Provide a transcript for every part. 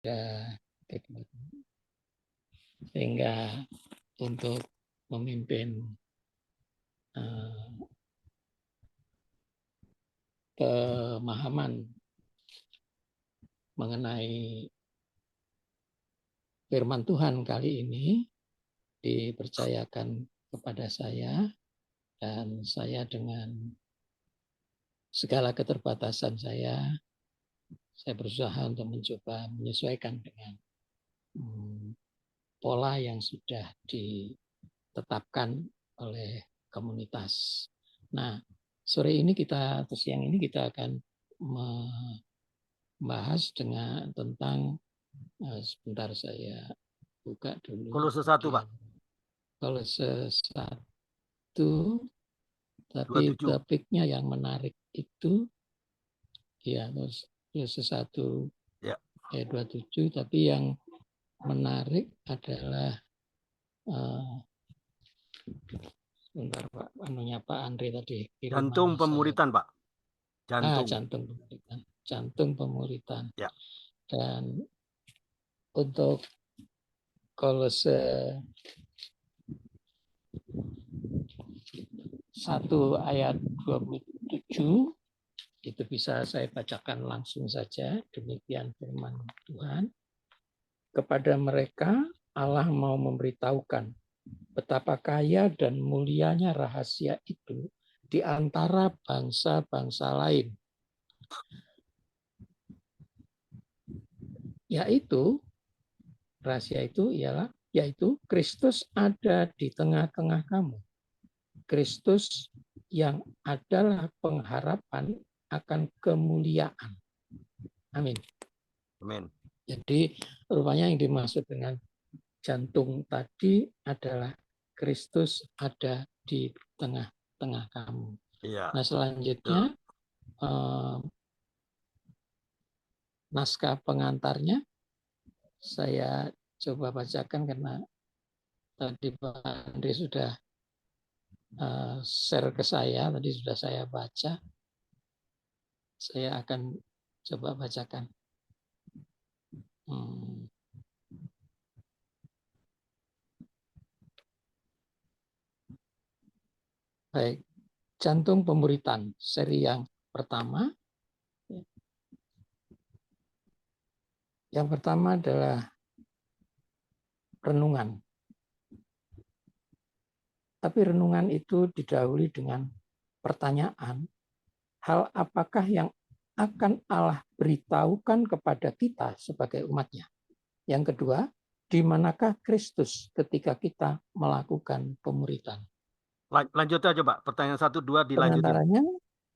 teknik. Sehingga untuk memimpin pemahaman mengenai firman Tuhan kali ini dipercayakan kepada saya, dan saya dengan segala keterbatasan saya berusaha untuk mencoba menyesuaikan dengan pola yang sudah ditetapkan oleh komunitas. Nah, sore ini atau siang ini kita akan membahas tentang sebentar saya buka dulu. Kolose 1, Pak. Kolose 1, tapi 27. topiknya yang menarik itu ya Kolose 1 ayat 27, tapi yang menarik adalah sebentar Pak, Pak Andre tadi jantung pemuritan, Pak. Jantung pemuritan. Ya. Dan untuk Kolose 1 ayat 27 itu bisa saya bacakan langsung saja. Demikian firman Tuhan. Kepada mereka Allah mau memberitahukan betapa kaya dan mulianya rahasia itu di antara bangsa-bangsa lain. Rahasia itu yaitu Kristus ada di tengah-tengah kamu. Kristus yang adalah pengharapan akan kemuliaan. Amin. Amin. Jadi rupanya yang dimaksud dengan jantung tadi adalah Kristus ada di tengah-tengah kamu. Iya. Nah, selanjutnya naskah pengantarnya saya coba bacakan karena tadi Pak Andre sudah share ke saya, tadi sudah saya baca. Saya akan coba bacakan. Baik, jantung pemuritan seri yang pertama. Yang pertama adalah renungan. Tapi renungan itu didahului dengan pertanyaan, hal apakah yang akan Allah beritahukan kepada kita sebagai umatnya? Yang kedua, di manakah Kristus ketika kita melakukan pemuritan? Lanjut aja, Pak. Pertanyaan 1, 2 dilanjutin. Pengantaranya,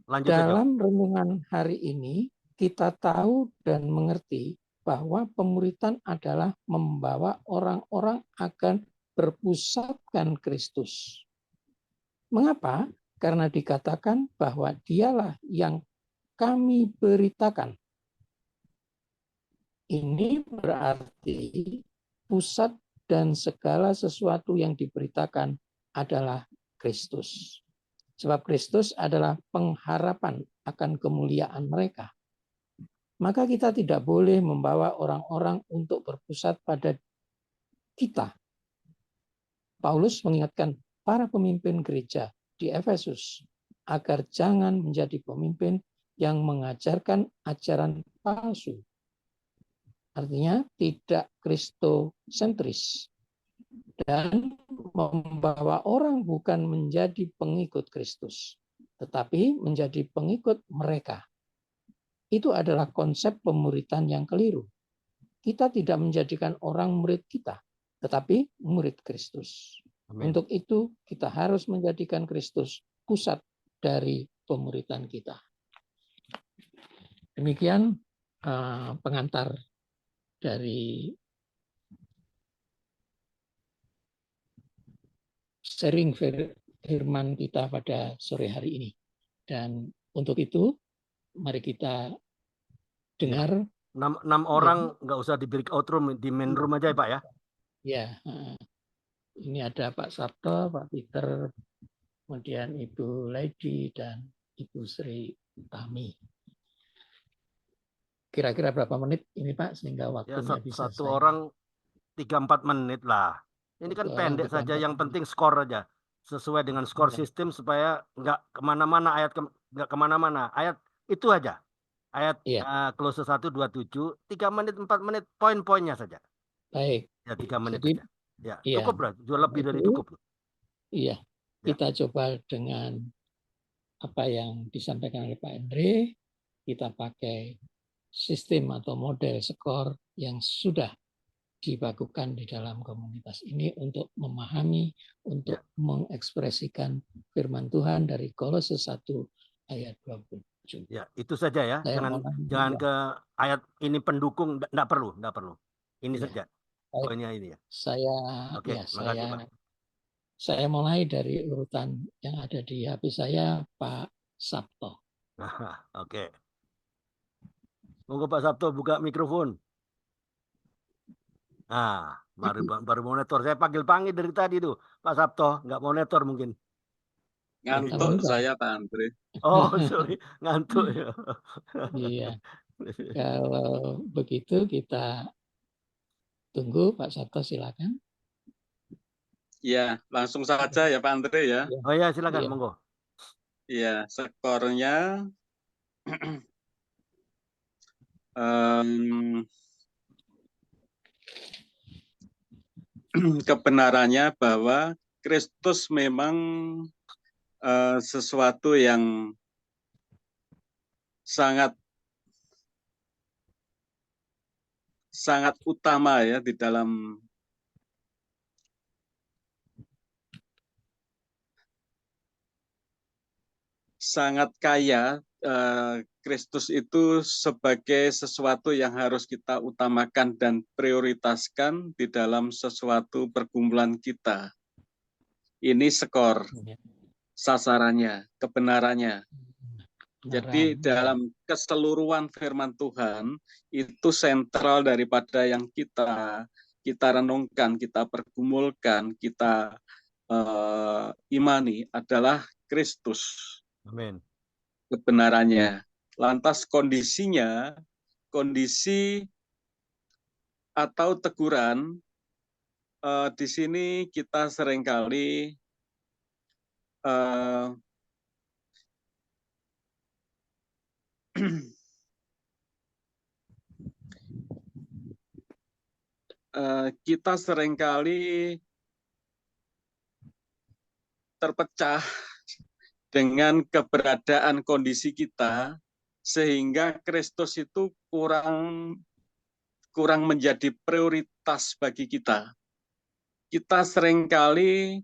lanjut dalam aja. renungan hari ini, kita tahu dan mengerti bahwa pemuritan adalah membawa orang-orang akan berpusatkan Kristus. Mengapa? Karena dikatakan bahwa dialah yang kami beritakan. Ini berarti pusat dan segala sesuatu yang diberitakan adalah Kristus. Sebab Kristus adalah pengharapan akan kemuliaan mereka. Maka kita tidak boleh membawa orang-orang untuk berpusat pada kita. Paulus mengingatkan para pemimpin gereja di Efesus agar jangan menjadi pemimpin yang mengajarkan ajaran palsu. Artinya tidak kristosentris dan membawa orang bukan menjadi pengikut Kristus, tetapi menjadi pengikut mereka. Itu adalah konsep pemuritan yang keliru. Kita tidak menjadikan orang murid kita, tetapi murid Kristus. Amin. Untuk itu kita harus menjadikan Kristus pusat dari pemuritan kita. Demikian pengantar dari sharing firman kita pada sore hari ini. Dan untuk itu mari kita dengar. 6 orang nggak usah di breakout room, di main room aja ya Pak ya. Ya, ini ada Pak Sabto, Pak Peter, kemudian Ibu Lady dan Ibu Sri Tami. kira-kira berapa menit ini Pak sehingga Ya, waktunya bisa satu saya orang 3-4 menit lah. Ini kan satu orang pendek saja, 3-4 yang menit. penting skor aja. Sesuai dengan skor Ya, sistem supaya nggak kemana-mana, nggak kemana-mana. Ayat itu aja. Ayat iya, klase 127, 3 menit, 4 menit, poin-poinnya saja. baik. Ya, 3 menit Jadi saja. Ya, iya, cukup lah. Jual lebih itu dari cukup. iya Ya. kita coba dengan apa yang disampaikan oleh Pak Andre, kita pakai sistem atau model skor yang sudah dibakukan di dalam komunitas ini untuk memahami, untuk mengekspresikan firman Tuhan dari Kolose 1 ayat 27. Ya, itu saja ya. Saya Jangan mulai jangan ya, ke ayat ini pendukung, enggak perlu, enggak perlu. Ini ya. saja. Baik, Poinnya ini ya. saya Oke, ya makasih Pak. saya mulai dari urutan yang ada di HP saya, Pak Sabto. Oke. Monggo Pak Sabto buka mikrofon. Nah, baru monitor. Saya panggil-panggil dari tadi tuh. Pak Sabto, nggak monitor mungkin. Apa Ngantuk nih, Pak? saya Pak Andre. Oh, sorry. Ngantuk ya. Iya, kalau begitu kita tunggu Pak Sabto, silakan. Ya, langsung saja ya Pak Andre ya. Oh ya, silakan, Iya. monggo. Iya, skornya kebenarannya bahwa Kristus memang sesuatu yang sangat utama ya di dalam sangat kaya. Kristus itu sebagai sesuatu yang harus kita utamakan dan prioritaskan di dalam sesuatu pergumulan kita. Ini skor sasarannya, kebenarannya. Jadi dalam keseluruhan firman Tuhan itu sentral daripada yang kita renungkan, kita pergumulkan, kita imani adalah Kristus. Amin. Kebenarannya. Lantas kondisinya, kondisi atau teguran di sini kita seringkali kita seringkali terpecah dengan keberadaan kondisi kita, sehingga Kristus itu kurang menjadi prioritas bagi kita. Kita seringkali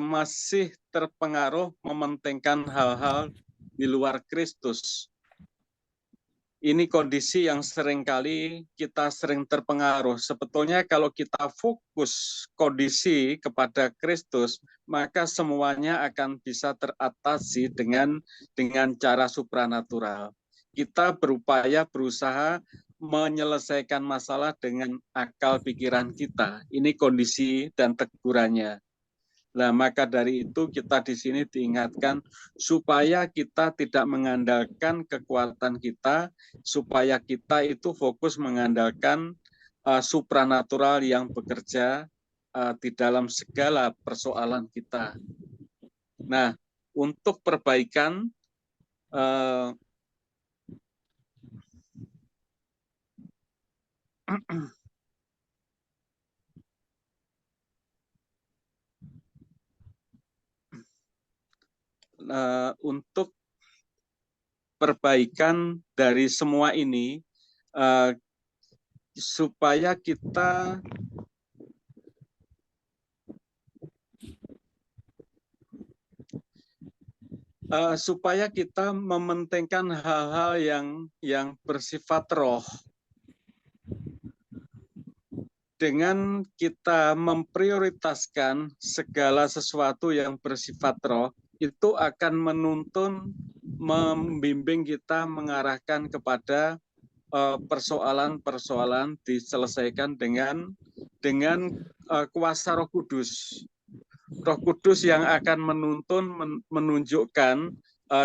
masih terpengaruh mementingkan hal-hal di luar Kristus. Ini kondisi yang seringkali kita sering terpengaruh. Sebetulnya kalau kita fokus kondisi kepada Kristus, maka semuanya akan bisa teratasi dengan cara supranatural. Kita berusaha menyelesaikan masalah dengan akal pikiran kita. Ini kondisi dan tegurannya. Nah, maka dari itu kita di sini diingatkan supaya kita tidak mengandalkan kekuatan kita, supaya kita itu fokus mengandalkan supranatural yang bekerja di dalam segala persoalan kita. Nah, untuk perbaikan untuk perbaikan dari semua ini supaya kita mementingkan hal-hal yang bersifat roh. Dengan kita memprioritaskan segala sesuatu yang bersifat roh, itu akan menuntun, membimbing kita mengarahkan kepada persoalan-persoalan diselesaikan dengan kuasa Roh Kudus. Roh Kudus yang akan menuntun, menunjukkan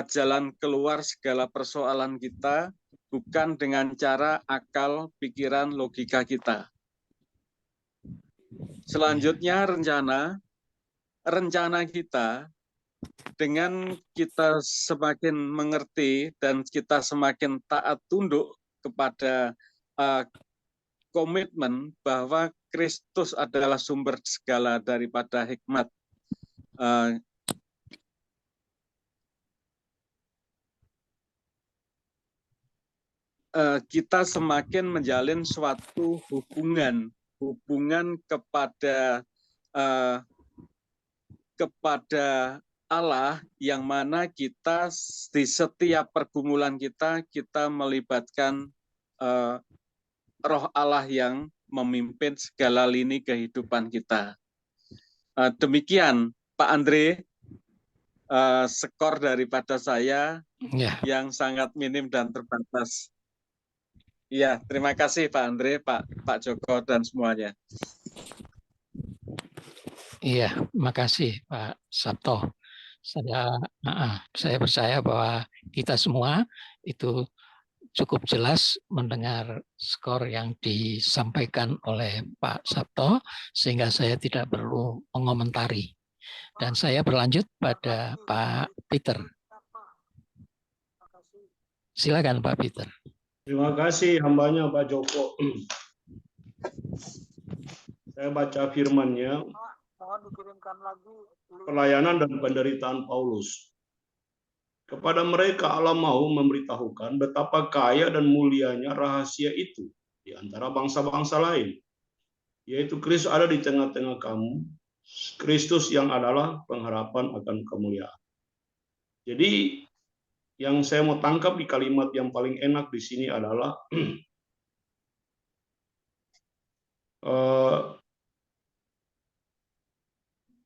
jalan keluar segala persoalan kita bukan dengan cara akal, pikiran, logika kita. Selanjutnya rencana kita, dengan kita semakin mengerti dan kita semakin taat tunduk kepada komitmen bahwa Kristus adalah sumber segala daripada hikmat. Kita semakin menjalin suatu hubungan kepada Allah, yang mana kita di setiap pergumulan kita melibatkan Roh Allah yang memimpin segala lini kehidupan kita. Demikian Pak Andre, skor daripada saya yang sangat minim dan terbatas. Iya, terima kasih Pak Andre, Pak Joko dan semuanya. Iya, makasih Pak Sabto. Saya percaya bahwa kita semua itu cukup jelas mendengar skor yang disampaikan oleh Pak Sabto, sehingga saya tidak perlu mengomentari. Dan saya berlanjut pada Pak Peter. Silakan Pak Peter. Terima kasih hambanya Pak Joko. Saya baca firman-Nya, pelayanan dan penderitaan Paulus. Kepada mereka Allah mau memberitahukan betapa kaya dan mulianya rahasia itu di antara bangsa-bangsa lain, yaitu Kristus ada di tengah-tengah kamu, Kristus yang adalah pengharapan akan kemuliaan. Jadi yang saya mau tangkap di kalimat yang paling enak di sini adalah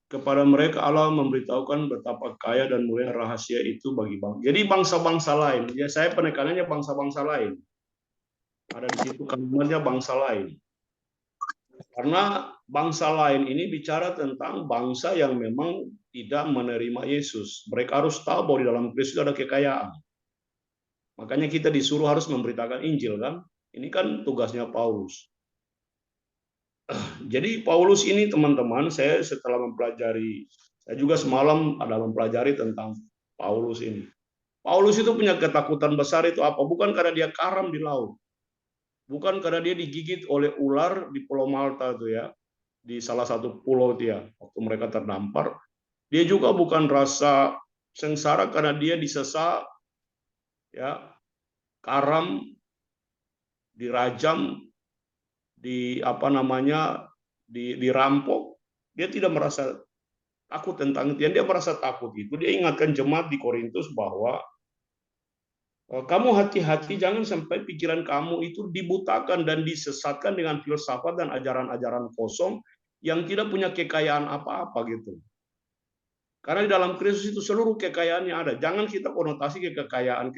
kepada mereka Allah memberitahukan betapa kaya dan mulia rahasia itu bagi bangsa. Jadi bangsa-bangsa lain, ya saya penekanannya bangsa-bangsa lain. Ada di situ kalimatnya bangsa lain. Karena bangsa lain ini bicara tentang bangsa yang memang tidak menerima Yesus. Mereka harus tahu bahwa di dalam Kristus ada kekayaan. Makanya kita disuruh harus memberitakan Injil kan? Ini kan tugasnya Paulus. Jadi Paulus ini teman-teman, saya setelah mempelajari, saya juga semalam ada mempelajari tentang Paulus ini. Paulus itu punya ketakutan besar itu apa? Bukan karena dia karam di laut. Bukan karena dia digigit oleh ular di Pulau Malta itu ya. Di salah satu pulau dia waktu mereka terdampar. Dia juga bukan rasa sengsara karena dia disesat, ya, karam, dirajam, dirampok. Dia tidak merasa takut tentang itu. Dia merasa takut itu. Dia ingatkan jemaat di Korintus bahwa kamu hati-hati, jangan sampai pikiran kamu itu dibutakan dan disesatkan dengan filsafat dan ajaran-ajaran kosong yang tidak punya kekayaan apa-apa gitu. Karena di dalam Kristus itu seluruh kekayaannya ada. Jangan kita konotasi kekayaan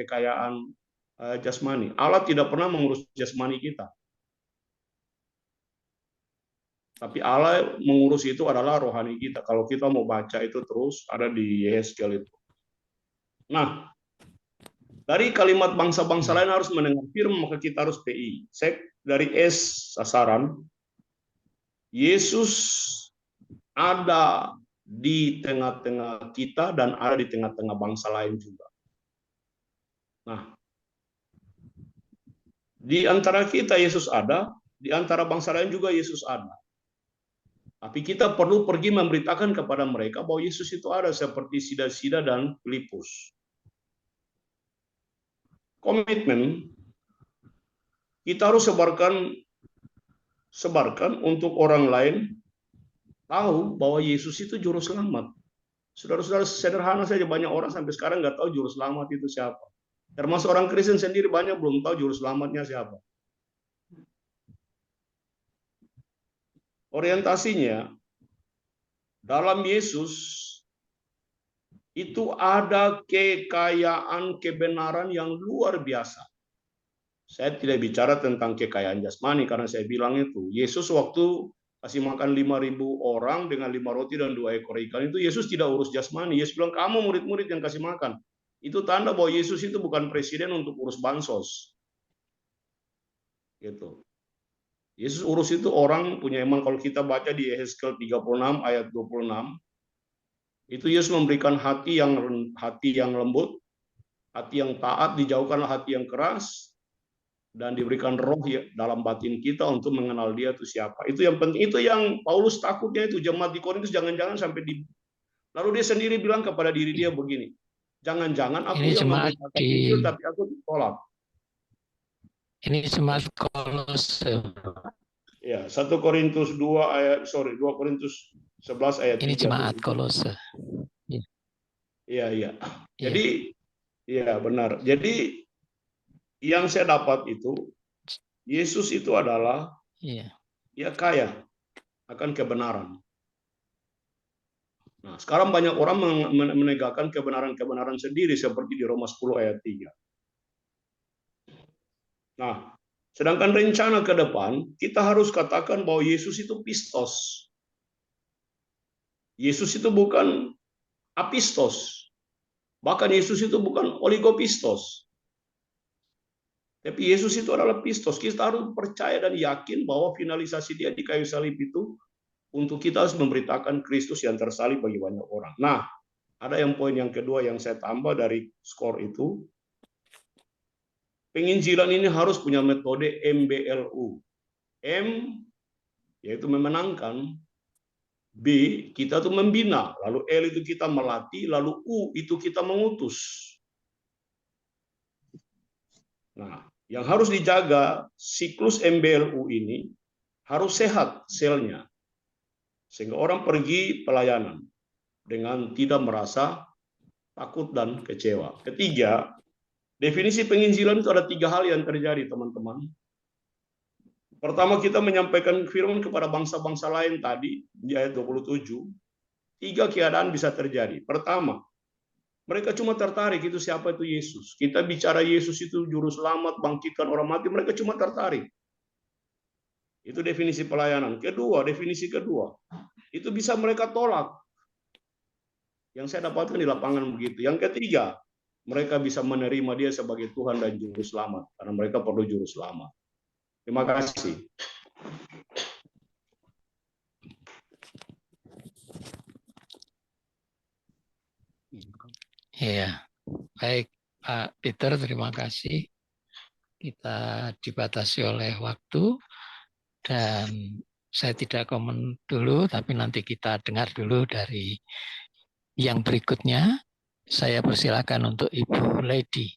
jasmani. Allah tidak pernah mengurus jasmani kita. Tapi Allah mengurus itu adalah rohani kita. Kalau kita mau baca itu terus ada di Yehezkiel itu. Nah, dari kalimat bangsa-bangsa lain harus mendengar firman, maka kita harus PI. Dari S sasaran, Yesus ada di tengah-tengah kita dan ada di tengah-tengah bangsa lain juga. Nah, di antara kita Yesus ada, di antara bangsa lain juga Yesus ada. Tapi kita perlu pergi memberitakan kepada mereka bahwa Yesus itu ada, seperti Sida dan Filipus. Komitmen kita harus sebarkan untuk orang lain tahu bahwa Yesus itu juru selamat. Saudara-saudara, sederhana saja, banyak orang sampai sekarang nggak tahu juru selamat itu siapa. Termasuk orang Kristen sendiri banyak belum tahu juru selamatnya siapa. Orientasinya dalam Yesus itu ada kekayaan kebenaran yang luar biasa. Saya tidak bicara tentang kekayaan jasmani karena saya bilang itu Yesus waktu kasih makan 5.000 orang dengan 5 roti dan 2 ekor ikan itu Yesus tidak urus jasmani. Yesus bilang kamu murid-murid yang kasih makan. Itu tanda bahwa Yesus itu bukan presiden untuk urus bansos. Gitu. Yesus urus itu orang punya iman. Kalau kita baca di Yehezkiel 36 ayat 26, itu Yesus memberikan hati yang lembut, hati yang taat, dijauhkanlah hati yang keras, dan diberikan roh ya dalam batin kita untuk mengenal dia itu siapa. Itu yang penting. Itu yang Paulus takutnya itu, jemaat di Korintus jangan-jangan sampai di. Lalu dia sendiri bilang kepada diri dia begini, jangan-jangan aku Ini yang jemaat memberitakan di Injil tapi aku ditolak. ini jemaat Kolose. Ya, 1 Korintus 2 Korintus 11 ayat Ini 3. jemaat Kolose. Iya. Iya. Jadi, iya benar. Jadi yang saya dapat itu, Yesus itu adalah Iya. ya kaya akan kebenaran. Nah, sekarang banyak orang menegakkan kebenaran-kebenaran sendiri seperti di Roma 10 ayat 3. Nah, sedangkan rencana ke depan, kita harus katakan bahwa Yesus itu pistos. Yesus itu bukan apistos. Bahkan Yesus itu bukan oligopistos. Tapi Yesus itu adalah pistos. Kita harus percaya dan yakin bahwa finalisasi dia di kayu salib itu untuk kita harus memberitakan Kristus yang tersalib bagi banyak orang. Nah, ada yang poin yang kedua yang saya tambah dari skor itu. Penginjilan ini harus punya metode MBLU. M yaitu memenangkan, B kita tuh membina, lalu L itu kita melatih, lalu U itu kita mengutus. Nah, yang harus dijaga siklus MBLU ini harus sehat selnya, sehingga orang pergi pelayanan dengan tidak merasa takut dan kecewa. Ketiga, definisi penginjilan itu ada 3 hal yang terjadi, teman-teman. Pertama, kita menyampaikan firman kepada bangsa-bangsa lain tadi di ayat 27. 3 keadaan bisa terjadi. Pertama, mereka cuma tertarik itu siapa itu Yesus. Kita bicara Yesus itu juru selamat, bangkitkan orang mati, mereka cuma tertarik. Itu definisi pelayanan. Definisi kedua, itu bisa mereka tolak. Yang saya dapatkan di lapangan begitu. Yang ketiga, mereka bisa menerima dia sebagai Tuhan dan juru selamat karena mereka perlu juru selamat. Terima kasih. Iya. Baik, Pak Peter, terima kasih. Kita dibatasi oleh waktu dan saya tidak komen dulu, tapi nanti kita dengar dulu dari yang berikutnya. Saya persilakan untuk Ibu Lady.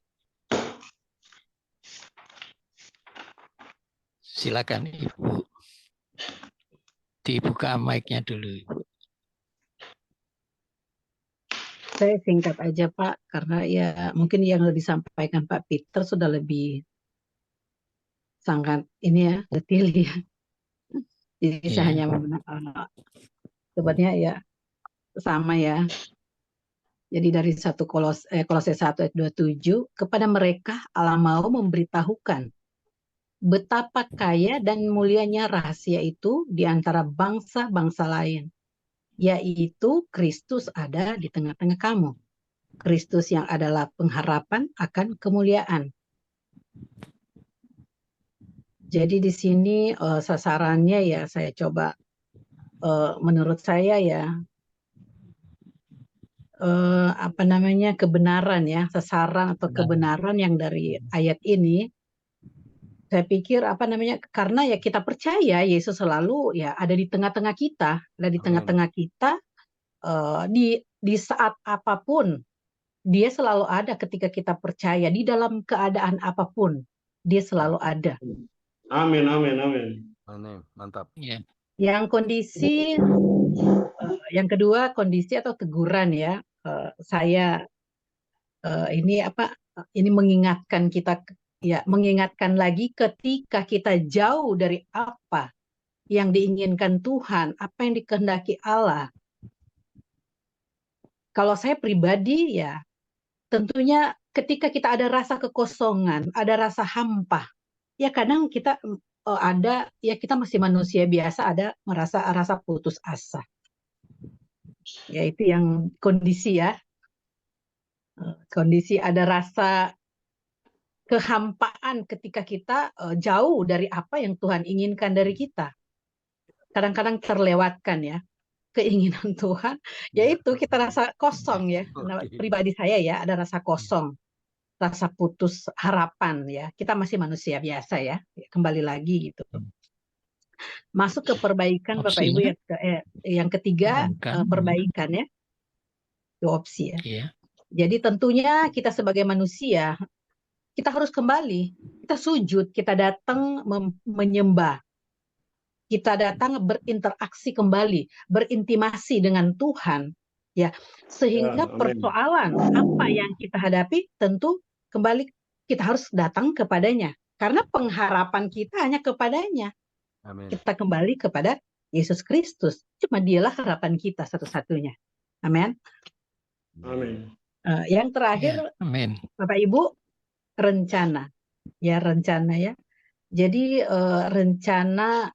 Silakan Ibu. Dibuka mic-nya dulu, Ibu. Saya singkat aja Pak, karena ya mungkin yang disampaikan Pak Peter sudah lebih sangat ini ya, detail ya. Jadi saya hanya sebetulnya ya sama ya. Jadi dari Kolose 1 ayat 27, kepada mereka Allah mau memberitahukan betapa kaya dan mulianya rahasia itu di antara bangsa-bangsa lain, yaitu Kristus ada di tengah-tengah kamu. Kristus yang adalah pengharapan akan kemuliaan. Jadi di sini sasarannya ya saya coba menurut saya ya kebenaran ya, sasaran atau kebenaran yang dari ayat ini. Saya pikir karena ya kita percaya Yesus selalu ya ada di tengah-tengah kita, ada di tengah-tengah kita di saat apapun. Dia selalu ada ketika kita percaya, di dalam keadaan apapun dia selalu ada. Amin. Mantap. Yeah. Yang kedua kondisi atau teguran ya. Saya ini mengingatkan kita ya, mengingatkan lagi ketika kita jauh dari apa yang diinginkan Tuhan, apa yang dikehendaki Allah. Kalau saya pribadi ya, tentunya ketika kita ada rasa kekosongan, ada rasa hampa, ya kadang kita kita masih manusia biasa, ada merasa rasa putus asa. Ya itu yang kondisi ya. Kondisi ada rasa kehampaan ketika kita jauh dari apa yang Tuhan inginkan dari kita. Kadang-kadang terlewatkan ya keinginan Tuhan, yaitu kita rasa kosong ya. Pribadi saya ya, ada rasa kosong, rasa putus harapan ya. Kita masih manusia biasa ya. Kembali lagi gitu. Masuk ke perbaikan Bapak Ibu yang ketiga, perbaikan ya. Itu opsi ya. Iya. Jadi tentunya kita sebagai manusia, kita harus kembali, kita sujud, kita datang menyembah. Kita datang berinteraksi kembali, berintimasi dengan Tuhan, ya, sehingga persoalan apa yang kita hadapi tentu kembali kita harus datang kepadanya, karena pengharapan kita hanya kepadanya. Amin. Kita kembali kepada Yesus Kristus, cuma Dialah harapan kita satu-satunya. Amin. Amin. Yang terakhir, Ya, amin. Bapak Ibu, rencana, ya rencana ya. Jadi rencana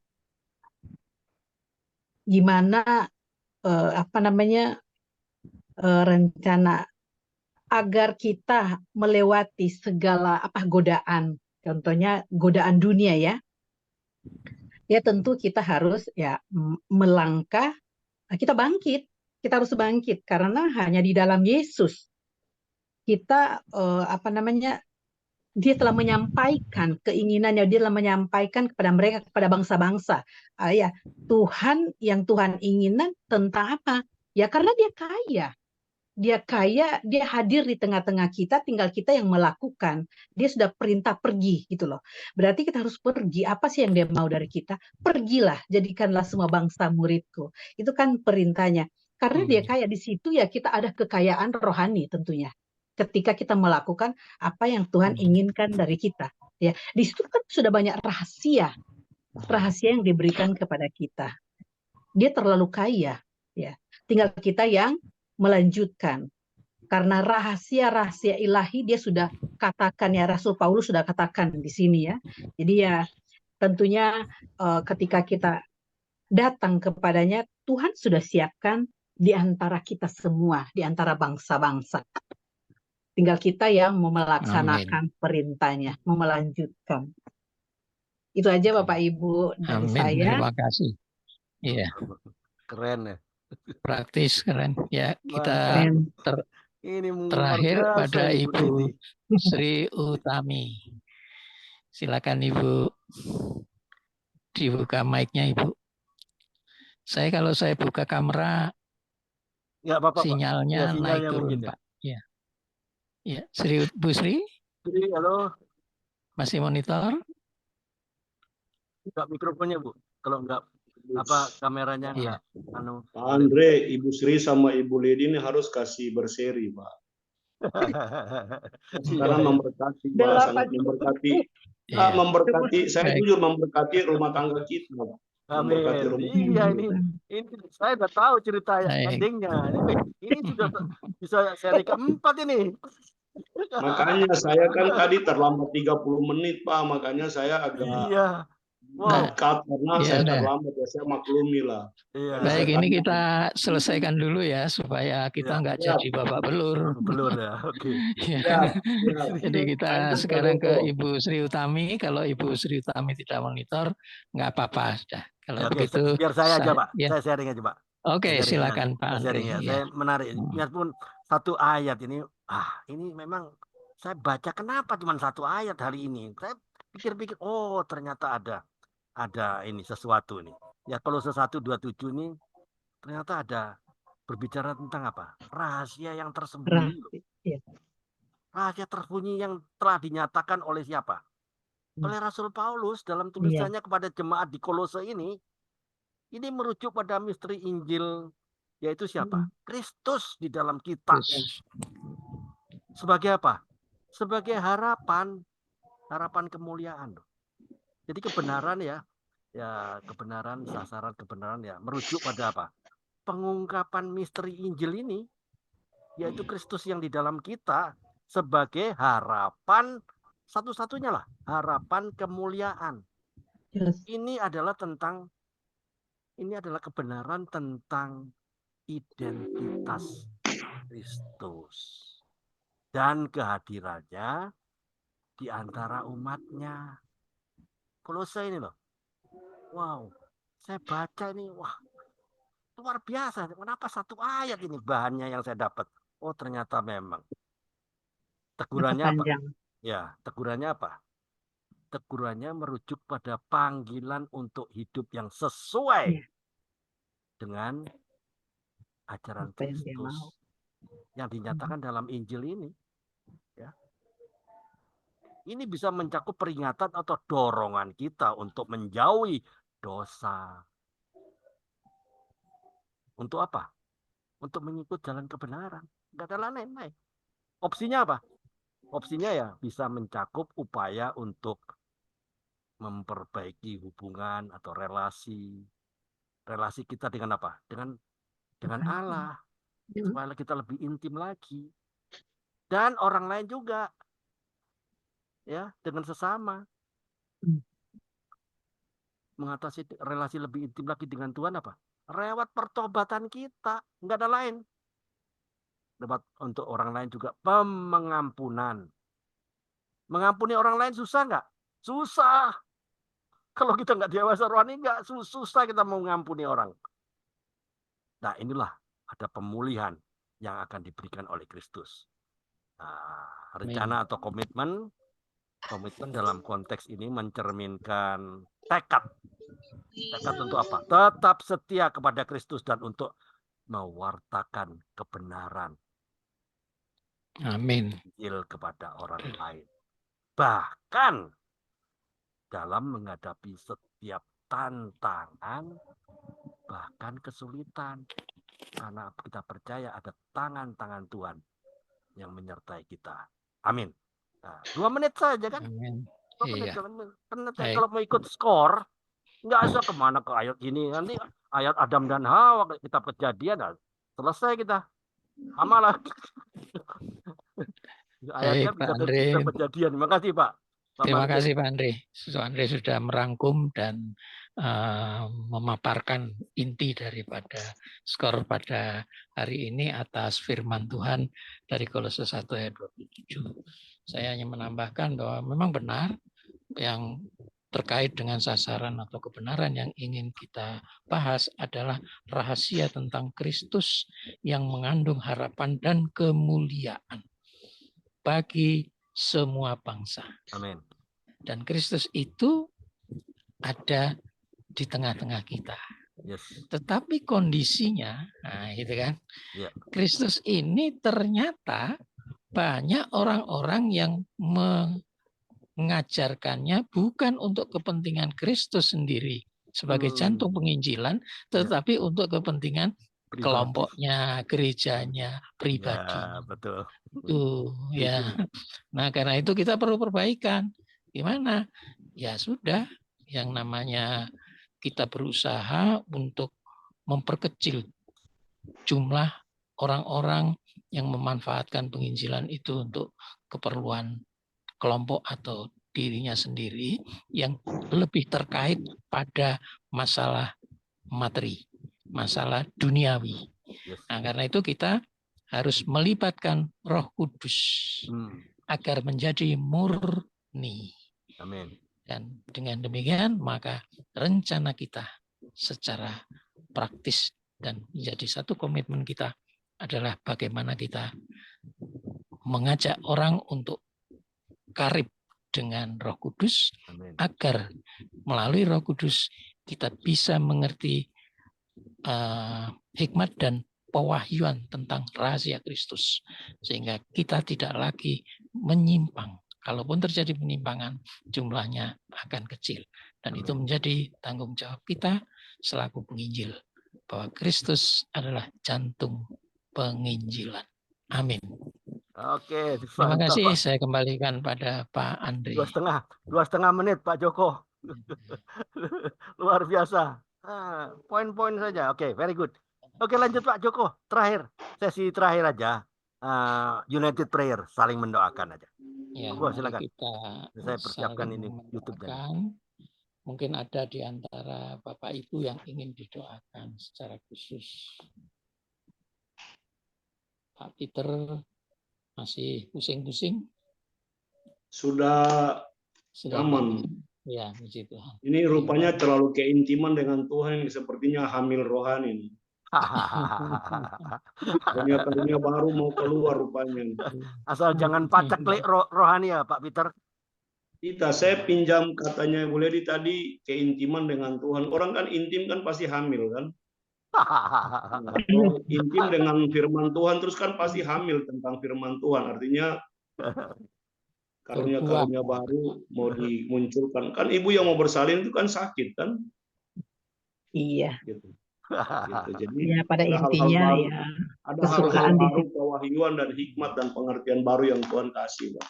gimana rencana agar kita melewati segala godaan, contohnya godaan dunia ya. Ya tentu kita harus ya melangkah, kita bangkit, kita harus bangkit karena hanya di dalam Yesus kita Dia telah menyampaikan keinginannya, Dia telah menyampaikan kepada mereka, kepada bangsa-bangsa. Ya, Tuhan yang Tuhan inginkan tentang apa? Ya karena Dia kaya. Dia kaya, Dia hadir di tengah-tengah kita, tinggal kita yang melakukan. Dia sudah perintah pergi gitu loh. Berarti kita harus pergi. Apa sih yang Dia mau dari kita? Pergilah, jadikanlah semua bangsa muridku. Itu kan perintahnya. Karena Dia kaya, di situ ya kita ada kekayaan rohani tentunya. Ketika kita melakukan apa yang Tuhan inginkan dari kita, ya di situ kan sudah banyak rahasia yang diberikan kepada kita. Dia terlalu kaya, ya. Tinggal kita yang melanjutkan. Karena rahasia ilahi dia sudah katakan ya, Rasul Paulus sudah katakan di sini ya. Jadi ya tentunya ketika kita datang kepadanya, Tuhan sudah siapkan di antara kita semua, di antara bangsa-bangsa. Tinggal kita yang mau melaksanakan perintahnya, mau melanjutkan. Itu aja Bapak Ibu dari saya. Terima kasih. Iya. Keren ya. Praktis, keren. Ya, kita terakhir pada Ibu Sri Utami. Silakan Ibu. Dibuka mic-nya Ibu. Kalau saya buka kamera, ya, Bapak, sinyalnya naik turun Pak. Ya. Ya, Bu Sri? Halo. Masih monitor? Enggak mikrofonnya, Bu. Kalau enggak kameranya enggak. Pak Andre, Ibu Sri sama Ibu Ledi ini harus kasih berseri, Pak. Sekarang memberkati, Pak, sangat memberkati. Memberkati, saya jujur memberkati rumah tangga kita, Pak. Amin. Iya, ini saya udah tahu ceritanya, endingnya. Ini sudah bisa seri keempat ini. Makanya saya kan tadi terlambat 30 menit, Pak. Makanya saya agak cut karena saya terlambat ya, saya maklumi lah. Baik, ini kita selesaikan dulu ya supaya kita nggak jadi babak belur. Belur ya, oke. Jadi kita sekarang ke Ibu Sri Utami. Kalau Ibu Sri Utami tidak monitor, nggak apa-apa. Kalau begitu, biar saya aja Pak. Saya sharing aja Pak. Oke, silakan Pak Andre. Ya. Saya menarik. Biarpun satu ayat ini, ini memang saya baca kenapa cuma satu ayat hari ini. Saya pikir-pikir, oh ternyata ada ini sesuatu nih. Ya kalau 1:27 ini ternyata ada berbicara tentang apa? Rahasia yang tersembunyi. Rahasia tersembunyi yang telah dinyatakan oleh siapa? Oleh Rasul Paulus dalam tulisannya kepada jemaat di Kolose ini merujuk pada misteri Injil, yaitu siapa? Kristus di dalam kita. Sebagai apa? Sebagai harapan kemuliaan. Jadi kebenaran ya kebenaran, sasaran kebenaran ya merujuk pada apa? Pengungkapan misteri Injil ini, yaitu Kristus yang di dalam kita sebagai harapan satu-satunya lah, harapan kemuliaan. Ini adalah kebenaran tentang identitas Kristus dan kehadirannya di antara umatnya. Kolose ini loh. Wow, saya baca ini, wah luar biasa. Kenapa satu ayat ini bahannya yang saya dapat? Oh ternyata memang. Tegurannya apa? Panjang. Ya, tegurannya apa? Tegurannya merujuk pada panggilan untuk hidup yang sesuai Ya, dengan ajaran apa yang dia Kristus mau. yang dinyatakan dalam Injil ini. Ya. Ini bisa mencakup peringatan atau dorongan kita untuk menjauhi dosa. Untuk apa? Untuk mengikut jalan kebenaran. Enggak ada lain-lain. Opsinya apa? Opsinya ya bisa mencakup upaya untuk memperbaiki hubungan atau relasi kita dengan apa? Dengan Allah, supaya kita lebih intim lagi. Dan orang lain juga, ya, dengan sesama. Mengatasi relasi lebih intim lagi dengan Tuhan apa? Lewat pertobatan kita, nggak ada lain. Lewat untuk orang lain juga pengampunan. Mengampuni orang lain susah nggak? Susah. Kalau kita nggak dewasa rohani, nggak susah kita mau mengampuni orang. Nah inilah ada pemulihan yang akan diberikan oleh Kristus. Nah, rencana atau komitmen dalam konteks ini mencerminkan tekad untuk apa? Tetap setia kepada Kristus dan untuk mewartakan kebenaran Amin. Injil kepada orang lain. Bahkan dalam menghadapi setiap tantangan, bahkan kesulitan. Karena kita percaya ada tangan-tangan Tuhan yang menyertai kita. Amin. Nah, 2 menit saja kan? Amin. 2 menit. Iya. Karena Baik. kalau mau ikut skor, nggak usah kemana ke ayat ini. Nanti ayat Adam dan Hawa, kitab Kejadian, nah, selesai kita. Amalah. Ayatnya Baik, Pak bisa dari Andre. kitab Kejadian. Terima kasih Pak. Terima kasih Pak Andre. Pak Andre sudah merangkum dan memaparkan inti daripada skor pada hari ini atas firman Tuhan dari Kolose 1 ayat 27. Saya hanya menambahkan bahwa memang benar yang terkait dengan sasaran atau kebenaran yang ingin kita bahas adalah rahasia tentang Kristus yang mengandung harapan dan kemuliaan bagi semua bangsa. Amin. Dan Kristus itu ada di tengah-tengah kita. Yes. Tetapi kondisinya, nah itu kan, Yeah. Kristus ini ternyata banyak orang-orang yang mengajarkannya bukan untuk kepentingan Kristus sendiri sebagai jantung penginjilan, tetapi untuk kepentingan Pribadi. kelompoknya, gerejanya, pribadi. Ya, betul. Tuh, ya. Nah, karena itu kita perlu perbaikan. Gimana? Ya sudah, yang namanya kita berusaha untuk memperkecil jumlah orang-orang yang memanfaatkan penginjilan itu untuk keperluan kelompok atau dirinya sendiri yang lebih terkait pada masalah materi, masalah duniawi. Nah, karena itu kita harus melibatkan Roh Kudus agar menjadi murni. Amin. Dan dengan demikian maka rencana kita secara praktis dan menjadi satu komitmen kita adalah bagaimana kita mengajak orang untuk karib dengan Roh Kudus. Amin. Agar melalui Roh Kudus kita bisa mengerti hikmat dan pewahyuan tentang rahasia Kristus sehingga kita tidak lagi menyimpang. Kalaupun terjadi penyimpangan, jumlahnya akan kecil. Dan itu menjadi tanggung jawab kita selaku penginjil. Bahwa Kristus adalah jantung penginjilan. Amin. Oke, terima kasih. Pak. Saya kembalikan pada Pak Andre. 2,5 menit Pak Joko. Luar biasa. Poin-poin saja. Oke, very good. Oke, lanjut Pak Joko. Terakhir, sesi terakhir aja. United Prayer, saling mendoakan aja. Ya, silakan. Saya persiapkan ini YouTube-nya. Mungkin ada di antara Bapak Ibu yang ingin didoakan secara khusus. Pak Peter masih pusing-pusing. sudah Sudah aman. Ya, puji Tuhan. Ini rupanya terlalu keintiman dengan Tuhan, sepertinya hamil rohani. Karunia-karunia baru mau keluar rupanya. Asal jangan paceklik rohani ya Pak Peter. Saya pinjam katanya Bu Ledi tadi, keintiman dengan Tuhan. Orang kan intim kan pasti hamil kan. Kalau intim dengan firman Tuhan terus kan pasti hamil tentang firman Tuhan. Artinya karunia-karunia baru mau dimunculkan. Kan ibu yang mau bersalin itu kan sakit kan? Iya. Gitu. Jadi Ya, pada ada hal-hal intinya baru, ya ada kesukaan hal-hal baru, kewahyuan dan hikmat dan pengertian baru yang Tuhan kasih. Pak.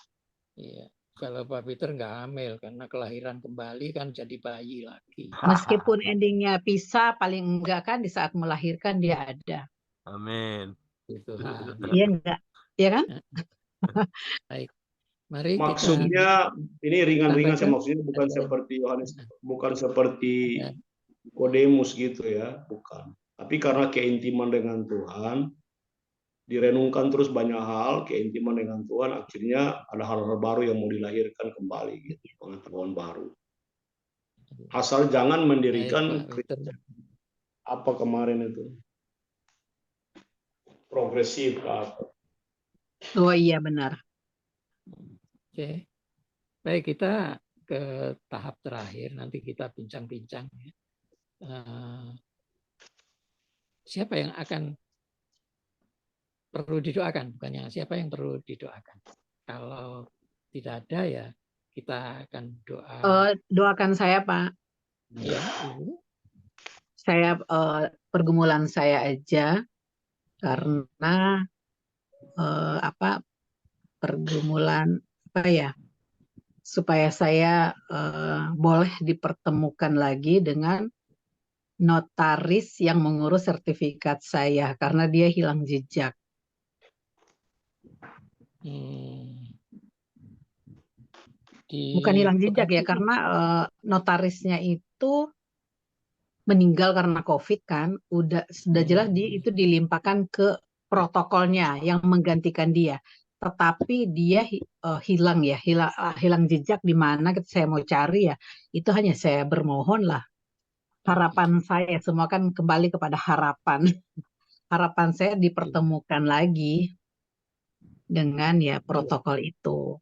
Iya. Kalau Pak Peter nggak hamil karena kelahiran kembali kan jadi bayi lagi. Meskipun endingnya pisah, paling enggak kan di saat melahirkan dia ada. Amin. Gitu. Iya enggak? Iya kan? Baik. Mari maksudnya ini ringan-ringan, saya maksudnya bukan Ada. seperti Yohanes, bukan seperti Nikodemus gitu ya, bukan. Tapi karena keintiman dengan Tuhan, direnungkan terus banyak hal, keintiman dengan Tuhan, akhirnya ada hal-hal baru yang mau dilahirkan kembali, gitu, pengetahuan baru. Asal jangan mendirikan apa kemarin itu progresif apa. Oh iya benar. Oke. Baik, kita ke tahap terakhir, nanti kita bincang-bincang ya. Siapa yang akan perlu didoakan, bukannya siapa yang perlu didoakan. Kalau tidak ada ya kita akan doa. Doakan saya Pak. Ya, Ibu. Saya pergumulan saya aja karena pergumulan apa ya, supaya saya boleh dipertemukan lagi dengan notaris yang mengurus sertifikat saya karena dia hilang jejak. Bukan hilang jejak ya, karena notarisnya itu meninggal karena COVID kan, sudah jelas itu dilimpahkan ke protokolnya yang menggantikan dia. Tetapi dia hilang jejak di mana saya mau cari ya, itu hanya saya bermohon lah. Harapan saya semua kan kembali kepada harapan. Harapan saya dipertemukan lagi dengan ya protokol itu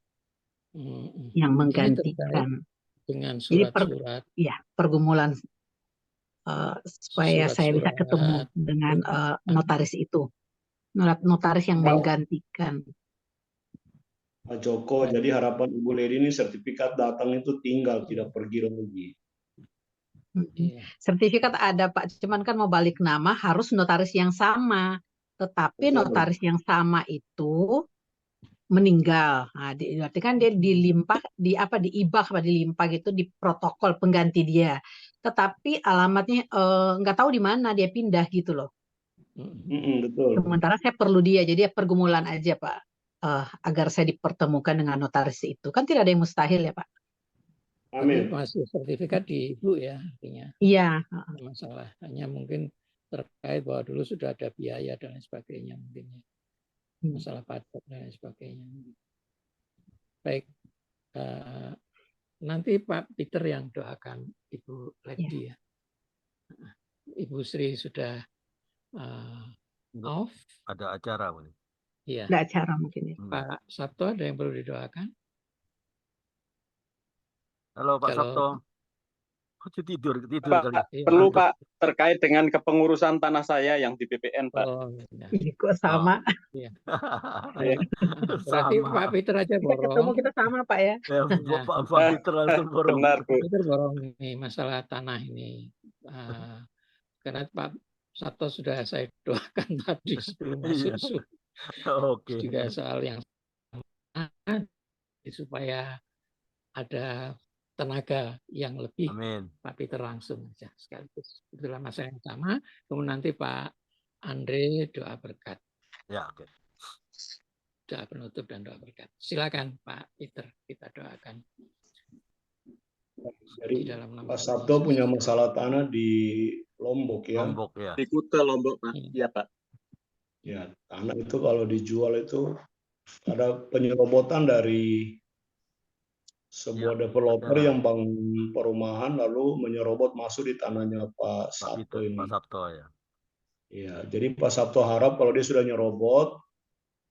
yang menggantikan. Dengan surat-surat. Ya, pergumulan supaya saya bisa ketemu dengan notaris itu. Notaris yang menggantikan. Pak Joko, jadi harapan Ibu Ledi ini sertifikat datang itu tinggal, tidak pergi lagi. Sertifikat ada Pak, cuman kan mau balik nama harus notaris yang sama. Tetapi notaris yang sama itu meninggal. Nah, berarti kan dia dilimpah dilimpah gitu di protokol pengganti dia. Tetapi alamatnya nggak tahu di mana dia pindah gitu loh. Betul. Sementara saya perlu dia, jadi pergumulan aja Pak, agar saya dipertemukan dengan notaris itu. Kan tidak ada yang mustahil ya Pak. Amin. Tapi masih sertifikat di Ibu ya artinya. Iya. Masalah hanya mungkin terkait bahwa dulu sudah ada biaya dan lain sebagainya mungkin ya. Masalah pajak dan lain sebagainya. Baik. Nanti Pak Peter yang doakan Ibu Ledi ya. Ibu Sri sudah off. Ada acara mungkin. Iya. Ada acara mungkin ya. Pak Sabto ada yang perlu didoakan? Halo Pak Sabto. Tidur Pak, perlu Pak terkait dengan kepengurusan tanah saya yang di BPN Pak. Kok sama? Iya. Berarti Pak Peter aja borong. Ketemu kita sama Pak ya. Pak Peter langsung borong. Benar Bu. Peter borong ini masalah tanah ini. Karena Pak Sabto sudah saya doakan tadi sebelum masuk subuh. Oke. Juga soal yang supaya ada tenaga yang lebih. Amin. Pak Peter langsung aja sekaligus. Itulah masa yang sama. Kemudian nanti Pak Andre doa berkat. Ya, oke. Doa penutup dan doa berkat. Silakan Pak Peter, kita doakan. Dari Pak Sabto punya masalah tanah di Lombok ya. Lombok ya. Di Kuta Lombok Pak. Iya Pak. Ya, tanah itu kalau dijual itu ada penyerobotan dari sebuah Ya, developer ada yang bangun perumahan lalu menyerobot masuk di tanahnya Pak Pak Sabto Peter, Pak ini. Sabto ya. Ya, jadi Pak Sabto harap kalau dia sudah nyerobot,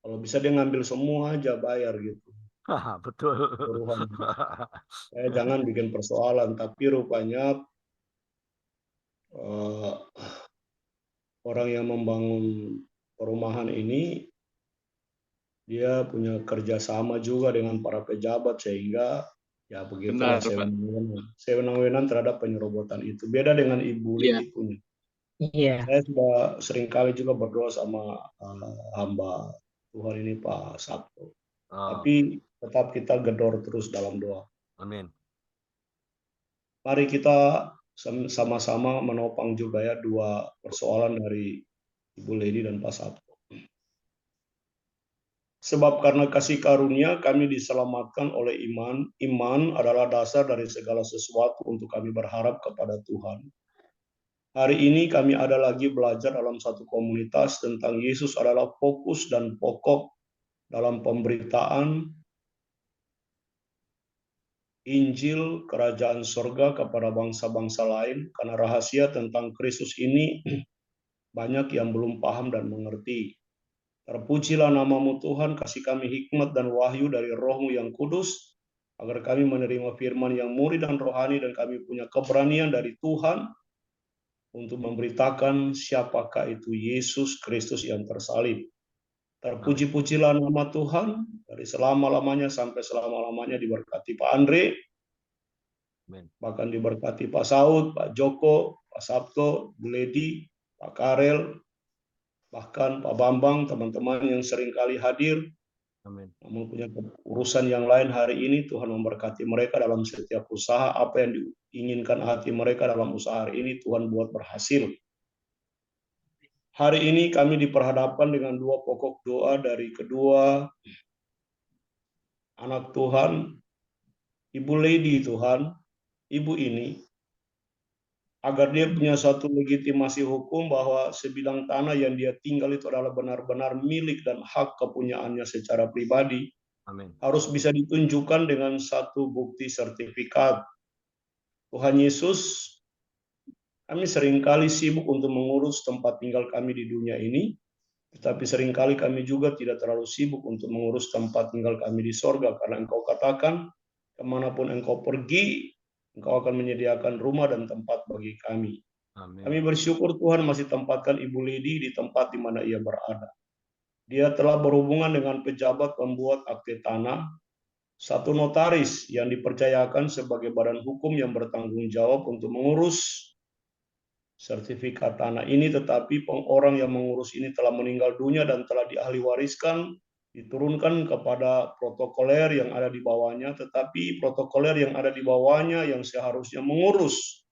kalau bisa dia ngambil semua aja bayar gitu. Betul. Keseluruhan. Jangan bikin persoalan, tapi rupanya orang yang membangun perumahan ini dia punya kerjasama juga dengan para pejabat sehingga ya begitulah Benar, Pak. sewenang-wenang terhadap penyerobotan itu. Beda dengan Ibu Iya. Lili punya. Iya. Saya sudah seringkali juga berdoa sama hamba Tuhan ini Pak Sabto. Tapi tetap kita gedor terus dalam doa. Amin. Mari kita sama-sama menopang juga ya dua persoalan dari Ibu Lady dan Pak Sabto. Sebab karena kasih karunia kami diselamatkan oleh iman. Iman adalah dasar dari segala sesuatu untuk kami berharap kepada Tuhan. Hari ini kami ada lagi belajar dalam satu komunitas tentang Yesus adalah fokus dan pokok dalam pemberitaan Injil Kerajaan Sorga kepada bangsa-bangsa lain, karena rahasia tentang Kristus ini banyak yang belum paham dan mengerti. Terpujilah namamu Tuhan, kasih kami hikmat dan wahyu dari Roh-Mu yang kudus, agar kami menerima firman yang murni dan rohani, dan kami punya keberanian dari Tuhan untuk memberitakan siapakah itu Yesus Kristus yang tersalib. Terpuji-pujilah nama Tuhan, dari selama-lamanya sampai selama-lamanya. Diberkati Pak Andre, bahkan diberkati Pak Saud, Pak Joko, Pak Sabto, Bu Ledi, Pak Karel, bahkan Pak Bambang, teman-teman yang sering kali hadir, namun punya urusan yang lain hari ini. Tuhan memberkati mereka dalam setiap usaha. Apa yang diinginkan hati mereka dalam usaha hari ini, Tuhan buat berhasil. Hari ini kami diperhadapkan dengan dua pokok doa dari kedua anak Tuhan, Ibu Lady Tuhan, Ibu ini, agar dia punya satu legitimasi hukum bahwa sebidang tanah yang dia tinggal itu adalah benar-benar milik dan hak kepunyaannya secara pribadi. Amin. Harus bisa ditunjukkan dengan satu bukti sertifikat. Tuhan Yesus, kami seringkali sibuk untuk mengurus tempat tinggal kami di dunia ini, tetapi seringkali kami juga tidak terlalu sibuk untuk mengurus tempat tinggal kami di sorga, karena Engkau katakan, kemanapun Engkau pergi, Engkau akan menyediakan rumah dan tempat bagi kami. Amin. Kami bersyukur Tuhan masih tempatkan Ibu Lady di tempat di mana ia berada. Dia telah berhubungan dengan pejabat pembuat akte tanah, satu notaris yang dipercayakan sebagai badan hukum yang bertanggung jawab untuk mengurus sertifikat tanah ini, tetapi orang yang mengurus ini telah meninggal dunia dan telah diahliwariskan, diturunkan kepada protokoler yang ada di bawahnya, tetapi protokoler yang ada di bawahnya yang seharusnya mengurus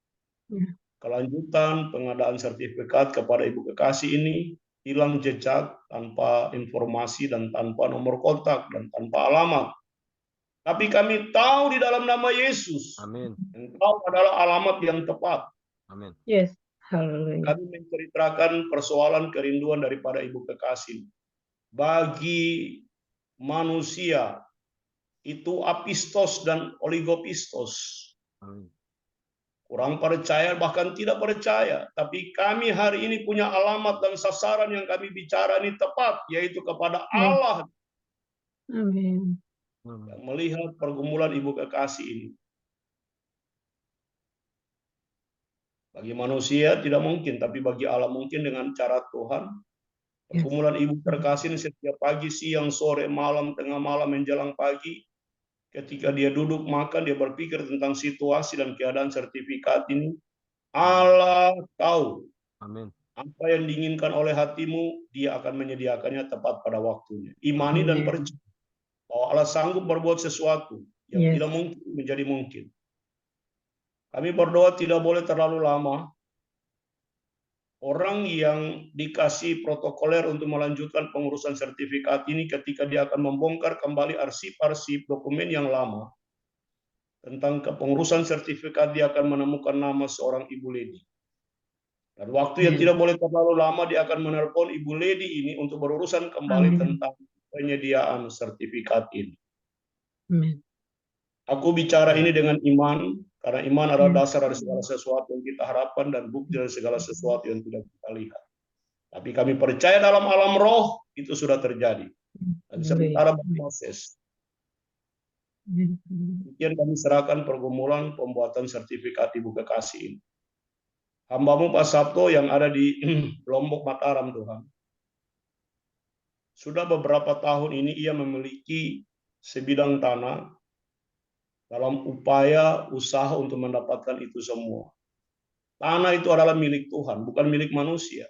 kelanjutan pengadaan sertifikat kepada Ibu Kekasih ini hilang jejak, tanpa informasi dan tanpa nomor kontak dan tanpa alamat. Tapi kami tahu di dalam nama Yesus, Amin. Engkau adalah alamat yang tepat. Amin. Yes. Haleluya. Kami menceritakan persoalan kerinduan daripada Ibu Kekasih. Bagi manusia itu apistos dan oligopistos. Amin. Kurang percaya, bahkan tidak percaya. Tapi kami hari ini punya alamat dan sasaran yang kami bicara ini tepat, yaitu kepada Allah. Amin. Yang melihat pergumulan Ibu Kekasih ini. Bagi manusia tidak mungkin, tapi bagi Allah mungkin dengan cara Tuhan. Pergumulan Ibu Kekasih ini setiap pagi, siang, sore, malam, tengah malam, menjelang pagi. Ketika dia duduk makan, dia berpikir tentang situasi dan keadaan sertifikat ini. Allah tahu. Amin. Apa yang diinginkan oleh hatimu, dia akan menyediakannya tepat pada waktunya. Imani dan percaya bahwa Allah sanggup berbuat sesuatu yang tidak mungkin menjadi mungkin. Kami berdoa tidak boleh terlalu lama. Orang yang dikasih protokoler untuk melanjutkan pengurusan sertifikat ini, ketika dia akan membongkar kembali arsip-arsip dokumen yang lama tentang kepengurusan sertifikat, dia akan menemukan nama seorang Ibu Lady. Dan waktu yang tidak boleh terlalu lama, dia akan menelpon Ibu Lady ini untuk berurusan kembali tentang penyediaan sertifikat ini. Aku bicara ini dengan iman, karena iman adalah dasar dari segala Hmm. sesuatu yang kita harapkan dan bukti dari segala sesuatu yang tidak kita lihat. Tapi kami percaya dalam alam roh itu sudah terjadi. Dan sementara berproses. Kemudian kami serahkan pergumulan pembuatan sertifikat ibu kekasih ini. Hambamu Pak Sabto yang ada di Lombok Mataram, Tuhan. Sudah beberapa tahun ini ia memiliki sebidang tanah dalam upaya usaha untuk mendapatkan itu semua. Tanah itu adalah milik Tuhan, bukan milik manusia.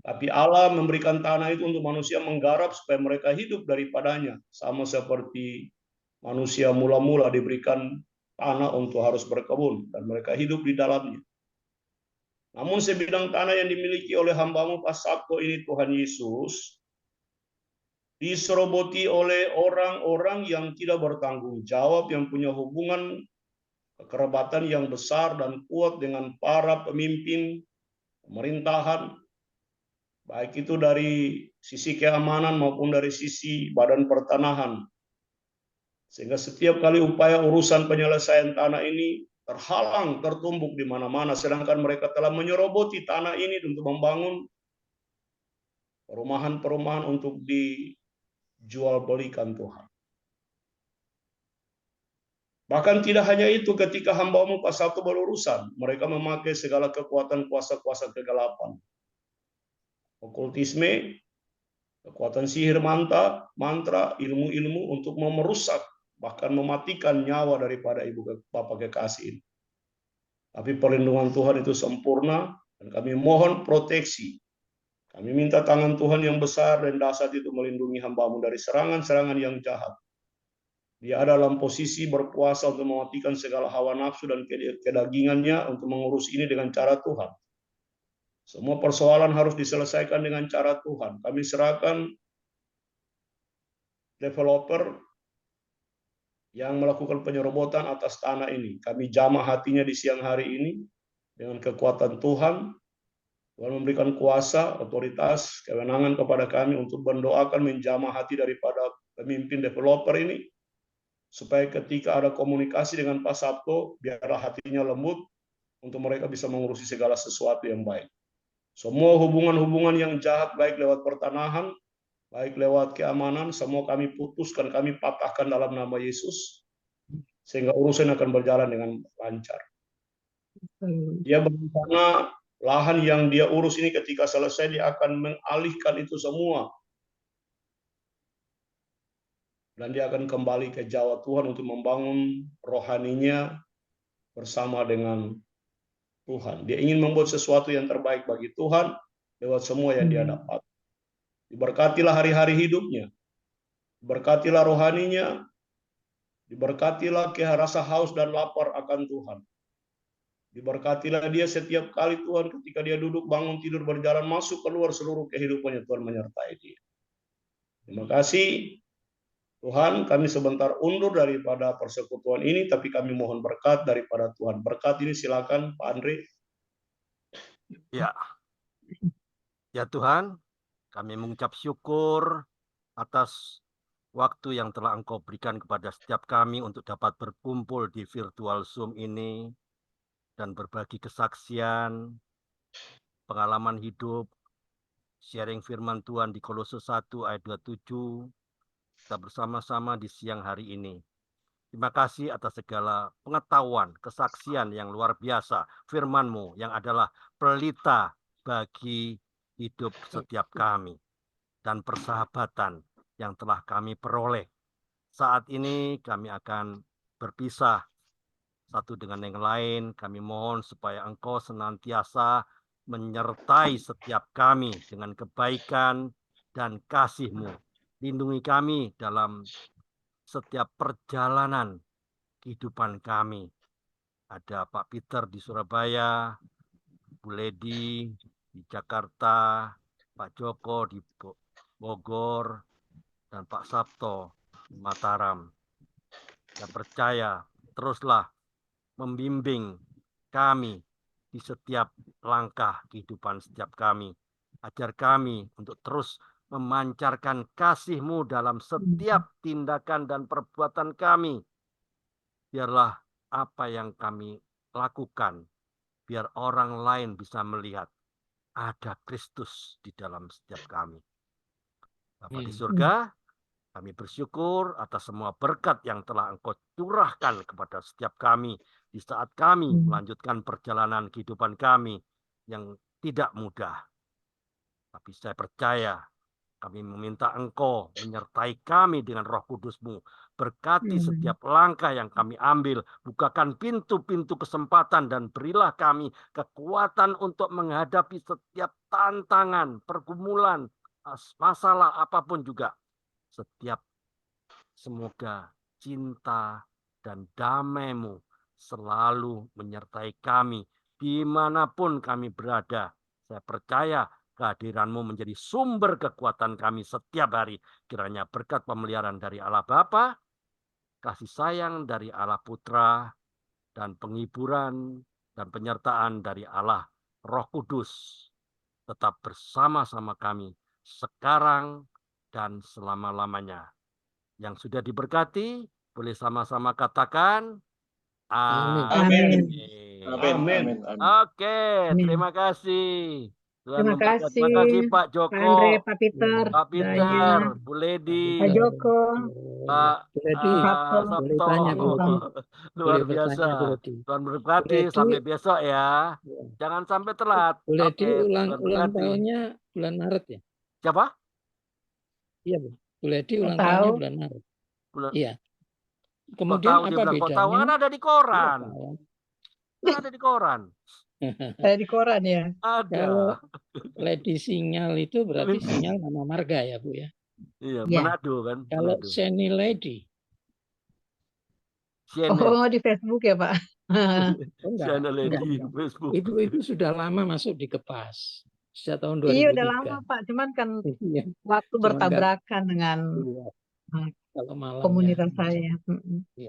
Tapi Allah memberikan tanah itu untuk manusia menggarap supaya mereka hidup daripadanya. Sama seperti manusia mula-mula diberikan tanah untuk harus berkebun dan mereka hidup di dalamnya. Namun sebidang tanah yang dimiliki oleh hambamu Pak Sabto ini, Tuhan Yesus, diseroboti oleh orang-orang yang tidak bertanggung jawab, yang punya hubungan kekerabatan yang besar dan kuat dengan para pemimpin pemerintahan, baik itu dari sisi keamanan maupun dari sisi badan pertanahan. Sehingga setiap kali upaya urusan penyelesaian tanah ini terhalang, tertumbuk di mana-mana, sedangkan mereka telah menyeroboti tanah ini untuk membangun perumahan-perumahan untuk dijual belikan Tuhan. Bahkan tidak hanya itu, ketika hambamu Pak Sabto berurusan, mereka memakai segala kekuatan kuasa-kuasa kegelapan. Okultisme, kekuatan sihir mantra, ilmu-ilmu untuk merusak, bahkan mematikan nyawa daripada ibu bapak kekasih ini. Tapi perlindungan Tuhan itu sempurna, dan kami mohon proteksi. Kami minta tangan Tuhan yang besar dan dahsyat itu melindungi hambamu dari serangan-serangan yang jahat. Dia ada dalam posisi berkuasa untuk mematikan segala hawa nafsu dan kedagingannya untuk mengurus ini dengan cara Tuhan. Semua persoalan harus diselesaikan dengan cara Tuhan. Kami serahkan developer yang melakukan penyerobotan atas tanah ini. Kami jamah hatinya di siang hari ini dengan kekuatan Tuhan. Tuhan memberikan kuasa, otoritas, kewenangan kepada kami untuk mendoakan, menjamah hati daripada pemimpin developer ini, supaya ketika ada komunikasi dengan Pak Sabto, biarlah hatinya lembut untuk mereka bisa mengurusi segala sesuatu yang baik. Semua hubungan-hubungan yang jahat, baik lewat pertanahan, baik lewat keamanan, semua kami putuskan, kami patahkan dalam nama Yesus, sehingga urusan akan berjalan dengan lancar. Dia berencana lahan yang dia urus ini ketika selesai, dia akan mengalihkan itu semua. Dan dia akan kembali ke Jawa Tuhan untuk membangun rohaninya bersama dengan Tuhan. Dia ingin membuat sesuatu yang terbaik bagi Tuhan lewat semua yang dia dapat. Diberkatilah hari-hari hidupnya. Diberkatilah rohaninya. Diberkatilah rasa haus dan lapar akan Tuhan. Diberkatilah dia setiap kali Tuhan ketika dia duduk, bangun, tidur, berjalan, masuk, keluar, seluruh kehidupannya Tuhan menyertai dia. Terima kasih Tuhan, kami sebentar undur daripada persekutuan ini, tapi kami mohon berkat daripada Tuhan. Berkat ini silakan Pak Andre. Ya Tuhan, kami mengucap syukur atas waktu yang telah Engkau berikan kepada setiap kami untuk dapat berkumpul di virtual Zoom ini dan berbagi kesaksian, pengalaman hidup, sharing firman Tuhan di Kolose 1 ayat 27, kita bersama-sama di siang hari ini. Terima kasih atas segala pengetahuan, kesaksian yang luar biasa, firman-Mu yang adalah pelita bagi hidup setiap kami, dan persahabatan yang telah kami peroleh. Saat ini kami akan berpisah satu dengan yang lain. Kami mohon supaya Engkau senantiasa menyertai setiap kami dengan kebaikan dan kasih-Mu. Lindungi kami dalam setiap perjalanan kehidupan kami. Ada Pak Peter di Surabaya, Bu Ledi di Jakarta, Pak Joko di Bogor, dan Pak Sabto di Mataram. Saya percaya teruslah membimbing kami di setiap langkah kehidupan setiap kami. Ajar kami untuk terus memancarkan kasih-Mu dalam setiap tindakan dan perbuatan kami. biarlah apa yang kami lakukan, biar orang lain bisa melihat ada Kristus di dalam setiap kami. Bapa di surga, kami bersyukur atas semua berkat yang telah Engkau curahkan kepada setiap kami di saat kami melanjutkan perjalanan kehidupan kami yang tidak mudah. Tapi saya percaya kami meminta Engkau menyertai kami dengan Roh Kudus-Mu. Berkati setiap langkah yang kami ambil. Bukakan pintu-pintu kesempatan dan berilah kami kekuatan untuk menghadapi setiap tantangan, pergumulan, masalah apapun juga. Semoga cinta dan damai-Mu selalu menyertai kami dimanapun kami berada. Saya percaya kehadiran-Mu menjadi sumber kekuatan kami setiap hari. Kiranya berkat pemeliharaan dari Allah Bapa, kasih sayang dari Allah Putra, dan penghiburan dan penyertaan dari Allah Roh Kudus tetap bersama-sama kami sekarang dan selama-lamanya. Yang sudah diberkati, boleh sama-sama katakan Amin. Amin. Amin. Oke, Amin. terima kasih. Tuhan Terima memberkati. kasih Terima kasih Pak Pak Joko, Andre, Pak Peter, Pak Peter, Daya, Bu Ledi, Pak Joko, Pak Bu Ledi, Sabto. boleh Sabto. tanya Bu Ledi. Luar Boleh bertanya Bu biasa. Ledi. Tuhan Bu berkati, Ledi, sampai besok ya. Jangan sampai telat. Bu Ledi Oke, ulang Tuhan berkati. tahunnya bulan Maret ya? Siapa? Iya Bu. Bu Ledi Kok ulang tahu? tahunnya bulan Maret. Bulan. Iya. Kok Kemudian tahu dia apa bilang kok tahu? bedanya? Kan ada di Iya, koran. tahu. Kan ada di koran. Ada di koran ya? Kalau Ada. Ledi Sinyal itu berarti sinyal nama marga ya Bu ya? Iya, Ya. Manado kan. Kalau Manado. Seni Ledi, CNN. Oh, di Facebook ya Pak? oh enggak, CNN enggak, di enggak. Facebook. Itu sudah lama masuk di Kepas. Sejak tahun 2003. Iya udah lama Pak, cuman kan Iya, waktu cuman enggak, bertabrakan dengan iya, kalau malam ya. komunitas saya. Iya.